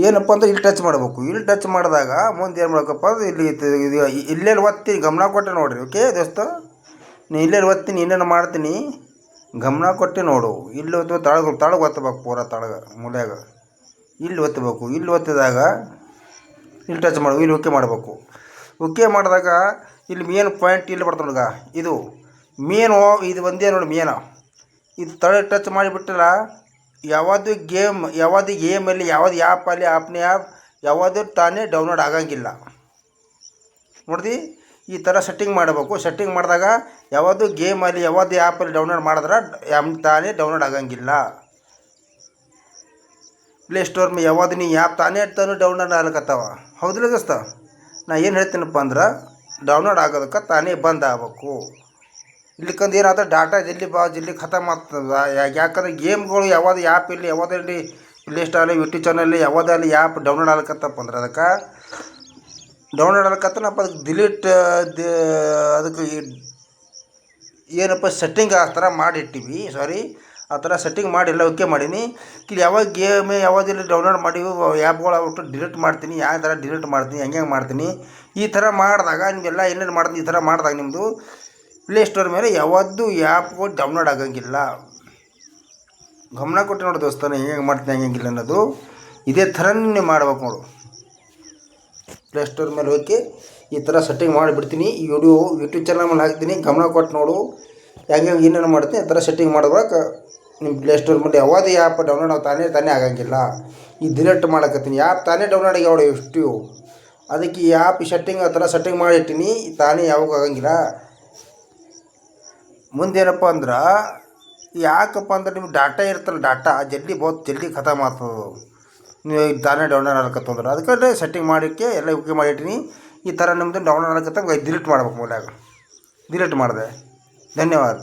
ಏನಪ್ಪ ಅಂದ್ರೆ ಇಲ್ಲಿ ಟಚ್ ಮಾಡಬೇಕು. ಇಲ್ಲಿ ಟಚ್ ಮಾಡಿದಾಗ ಮುಂದೆ ಏನು ಮಾಡಬೇಕಪ್ಪ ಅಂದ್ರೆ ಇಲ್ಲಿ ಇಲ್ಲೆಲ್ಲಿ ಒತ್ತೀನಿ, ಗಮನ ಕೊಟ್ಟೆ ನೋಡಿರಿ. ಓಕೆ ದೋಸ್ತ, ನೀ ಇಲ್ಲೆಲ್ಲಿ ಒತ್ತೀನಿ, ಇನ್ನೇನು ಮಾಡ್ತೀನಿ, ಗಮನ ಕೊಟ್ಟು ನೋಡು. ಇಲ್ಲಿ ಒತ್ತು, ತಳಗೆ ಒತ್ತಬೇಕು, ಪೂರ ತಳಗೆ ಮೂಲ್ಯಾಗ ಇಲ್ಲಿ ಒತ್ತಬೇಕು. ಇಲ್ಲಿ ಒತ್ತಿದಾಗ ಇಲ್ಲಿ ಟಚ್ ಮಾಡಬೇಕು, ಇಲ್ಲಿ ಓಕೆ ಮಾಡಬೇಕು. ಓಕೆ ಮಾಡಿದಾಗ ಇಲ್ಲಿ ಮೇನ್ ಪಾಯಿಂಟ್ ಇಲ್ಲಿ ಬರ್ತದೆ ನೋಡ್ಗ, ಇದು ಮೇನು, ಇದು ಒಂದೇ ನೋಡಿ ಮೇನ. ಇದು ತಳ ಟಚ್ ಮಾಡಿಬಿಟ್ಟಲ್ಲ, ಯಾವುದು ಗೇಮಲ್ಲಿ ಯಾವುದು ಆ್ಯಪ್ ಯಾವುದು ತಾನೇ ಡೌನ್ಲೋಡ್ ಆಗಂಗಿಲ್ಲ. ನೋಡ್ದು ಈ ಥರ ಸೆಟ್ಟಿಂಗ್ ಮಾಡಬೇಕು. ಸೆಟ್ಟಿಂಗ್ ಮಾಡಿದಾಗ ಯಾವುದು ಗೇಮಲ್ಲಿ ಯಾವುದು ಆ್ಯಪಲ್ಲಿ ಡೌನ್ಲೋಡ್ ಮಾಡಿದ್ರೆ ತಾನೇ ಡೌನ್ಲೋಡ್ ಆಗಂಗಿಲ್ಲ. ಪ್ಲೇಸ್ಟೋರ್ ಮೇಲೆ ಯಾವುದು ನೀ ಆ್ಯಪ್ ತಾನೇ ಡೌನ್ಲೋಡ್ ಆಗ್ಲಿಕ್ಕತ್ತವ. ಹೌದಿಲ್ಲ ದೋಸ್ತ? ನಾ ಏನು ಹೇಳ್ತೀನಪ್ಪ ಅಂದ್ರೆ ಡೌನ್ಲೋಡ್ ಆಗೋದಕ್ಕೆ ತಾನೇ ಬಂದ್ ಆಗಬೇಕು. ಇಲ್ಲಿಕಂದು ಏನಾದ್ರೆ ಡಾಟಾ ಜಲ್ದಿ ಖತಮ್ ಆಗ್ತದೆ. ಯಾಕಂದ್ರೆ ಗೇಮ್ಗಳು ಯಾವುದು ಆ್ಯಪ್ ಇಲ್ಲಿ ಯಾವುದಲ್ಲಿ ಪ್ಲೇಸ್ಟೋರಲ್ಲಿ ಯೂಟ್ಯೂಬ್ ಚಾನಲ್ಲಿ ಯಾವುದಲ್ಲಿ ಆ್ಯಪ್ ಡೌನ್ಲೋಡ್ ಆಗ್ಲಿಕ್ಕತ್ತಪ್ಪ ಅಂದ್ರೆ ಅದಕ್ಕೆ ಡೌನ್ಲೋಡ್ ಆಗ್ಲಿಕ್ಕತ್ತನಪ್ಪ, ಅದಕ್ಕೆ ಡಿಲೀಟ್ ಅದಕ್ಕೆ ಏನಪ್ಪ ಸೆಟ್ಟಿಂಗ್ ಆ ಥರ ಮಾಡಿಟ್ಟಿವಿ. ಆ ಥರ ಸೆಟ್ಟಿಂಗ್ ಮಾಡಿ ಎಲ್ಲ ಓಕೆ ಮಾಡೀನಿ. ಇಲ್ಲಿ ಯಾವಾಗ ಗೇಮ್ ಯಾವುದಿಲ್ಲ ಡೌನ್ಲೋಡ್ ಮಾಡೀವಿ ಆ್ಯಪ್ಗಳು ಆಗ್ಬಿಟ್ಟು ಡಿಲೀಟ್ ಮಾಡ್ತೀನಿ. ಯಾವ ಥರ ಡಿಲೀಟ್ ಮಾಡ್ತೀನಿ, ಹೆಂಗೆ ಮಾಡ್ತೀನಿ. ಈ ಥರ ಮಾಡಿದಾಗ ನಿಮಗೆಲ್ಲ ಏನೇನು ಮಾಡ್ತೀನಿ, ಈ ಥರ ಮಾಡಿದಾಗ ನಿಮ್ಮದು ಪ್ಲೇಸ್ಟೋರ್ ಮೇಲೆ ಯಾವುದು ಆ್ಯಪ್ಗಳು ಡೌನ್ಲೋಡ್ ಆಗಂಗಿಲ್ಲ. ಗಮನ ಕೊಟ್ಟು ನೋಡಿ ದೋಸ್ತಾನೆ, ಹೆಂಗೆ ಮಾಡ್ತೀನಿ ಹಂಗಿಲ್ಲ ಅನ್ನೋದು ಇದೇ ಥರನೇ ಮಾಡ್ಬೇಕು ನೋಡು. ಪ್ಲೇಸ್ಟೋರ್ ಮೇಲೆ ಹೋಗಿ ಈ ಥರ ಸೆಟ್ಟಿಂಗ್ ಮಾಡಿಬಿಡ್ತೀನಿ. ಈ ಯೂಟ್ಯೂಬ್ ಚಾನಲ್ ಮೇಲೆ ಹಾಕ್ತೀನಿ, ಗಮನ ಕೊಟ್ಟು ನೋಡು. ಹೆಂಗೆ ಏನೇನು ಮಾಡ್ತೀನಿ ಆ ಥರ ಸೆಟ್ಟಿಂಗ್ ಮಾಡೋವಾಗ ನಿಮ್ಮ ಪ್ಲೇಸ್ಟೋರ್ ಮೇಲೆ ಯಾವುದೇ ಆ್ಯಪ್ ಡೌನ್ಲೋಡ್ ತಾನೇ ಆಗಂಗಿಲ್ಲ. ಈ ಡಿಲೀಟ್ ಮಾಡಕತ್ತೀನಿ, ಆ್ಯಪ್ ತಾನೇ ಡೌನ್ಲೋಡ್ ಆಗ್ಯಾವ ಎಷ್ಟು. ಅದಕ್ಕೆ ಈ ಆ್ಯಪ್ ಸೆಟ್ಟಿಂಗ್ ಆ ಥರ ಸೆಟ್ಟಿಂಗ್ ಮಾಡಿಟ್ಟಿನಿ, ತಾನೇ ಯಾವಾಗ ಆಗಂಗಿಲ್ಲ. ಮುಂದೇನಪ್ಪ ಅಂದ್ರೆ ಯಾಕಪ್ಪ ಅಂದ್ರೆ ನಿಮ್ಗೆ ಡಾಟಾ ಇರ್ತಲ್ಲ, ಡಾಟಾ ಜಲ್ದಿ ಖತಮ್ ಆಗ್ತದೆ ನೀವು ತಾನೇ ಡೌನ್ಲೋಡ್ ಆಗ್ಲಕತ್ತಂದ್ರೆ. ಅದಕ್ಕೆ ಸೆಟ್ಟಿಂಗ್ ಮಾಡೋಕ್ಕೆ ಎಲ್ಲ ಓಕೆ ಮಾಡಿಟ್ಟಿನಿ. ಈ ಥರ ನಿಮ್ಮದು ಡೌನ್ಲೋಡ್ ಆಗ್ಲಕತ್ತ ಡಿಲೀಟ್ ಮಾಡ್ಬೇಕು. ಮೂಲ್ಯಾಗ ಡಿಲೀಟ್ ಮಾಡಿದೆ. ಧನ್ಯವಾದ.